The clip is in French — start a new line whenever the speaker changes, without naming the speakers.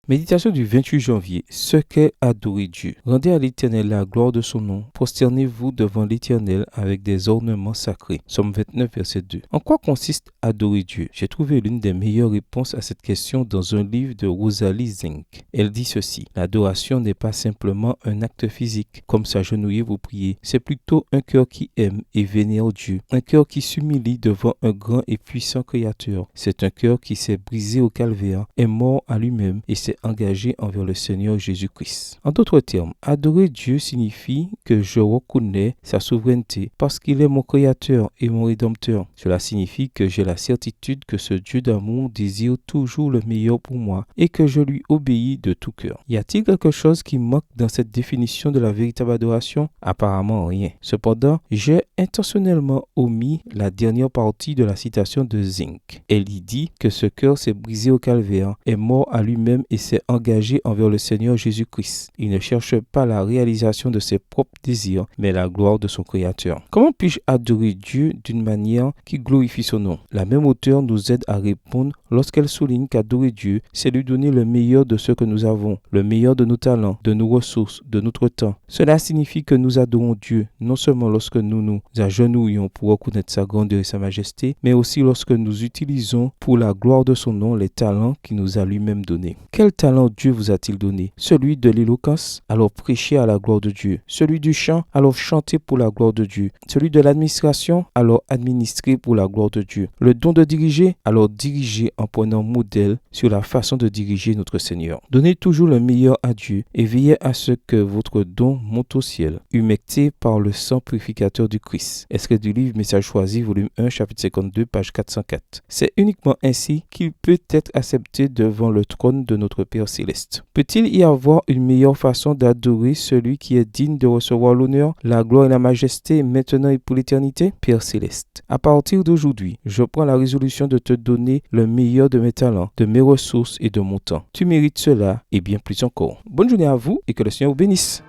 Méditation du 28 janvier. Ce qu'est adorer Dieu. Rendez à l'Éternel la gloire de son nom. Prosternez-vous devant l'Éternel avec des ornements sacrés. Somme 29, verset 2. En quoi consiste adorer Dieu? J'ai trouvé l'une des meilleures réponses à cette question dans un livre de Rosalie Zink. Elle dit ceci: l'adoration n'est pas simplement un acte physique, comme s'agenouiller pour prier. C'est plutôt un cœur qui aime et vénère Dieu. Un cœur qui s'humilie devant un grand et puissant Créateur. C'est un cœur qui s'est brisé au calvaire, est mort à lui-même et s'est engagé envers le Seigneur Jésus-Christ. En d'autres termes, adorer Dieu signifie que je reconnais sa souveraineté parce qu'il est mon Créateur et mon Rédempteur. Cela signifie que j'ai la certitude que ce Dieu d'amour désire toujours le meilleur pour moi et que je lui obéis de tout cœur. Y a-t-il quelque chose qui manque dans cette définition de la véritable adoration? Apparemment rien. Cependant, j'ai intentionnellement omis la dernière partie de la citation de Zink. Elle y dit que ce cœur s'est brisé au calvaire, est mort à lui-même et s'est engagé envers le Seigneur Jésus-Christ. Il ne cherche pas la réalisation de ses propres désirs, mais la gloire de son Créateur. Comment puis-je adorer Dieu d'une manière qui glorifie son nom? La même auteure nous aide à répondre lorsqu'elle souligne qu'adorer Dieu, c'est lui donner le meilleur de ce que nous avons, le meilleur de nos talents, de nos ressources, de notre temps. Cela signifie que nous adorons Dieu, non seulement lorsque nous nous agenouillons pour reconnaître sa grandeur et sa majesté, mais aussi lorsque nous utilisons pour la gloire de son nom les talents qu'il nous a lui-même donnés. Quel talent Dieu vous a-t-il donné? Celui de l'éloquence? Alors prêchez à la gloire de Dieu. Celui du chant? Alors chantez pour la gloire de Dieu. Celui de l'administration? Alors administrez pour la gloire de Dieu. Le don de diriger? Alors dirigez en prenant modèle sur la façon de diriger notre Seigneur. Donnez toujours le meilleur à Dieu et veillez à ce que votre don monte au ciel, humecté par le sang purificateur du Christ. Extrait du livre Message choisi, volume 1, chapitre 52, page 404. C'est uniquement ainsi qu'il peut être accepté devant le trône de notre Père céleste. Peut-il y avoir une meilleure façon d'adorer celui qui est digne de recevoir l'honneur, la gloire et la majesté maintenant et pour l'éternité? Père céleste, à partir d'aujourd'hui, je prends la résolution de te donner le meilleur de mes talents, de mes ressources et de mon temps. Tu mérites cela et bien plus encore. Bonne journée à vous et que le Seigneur vous bénisse.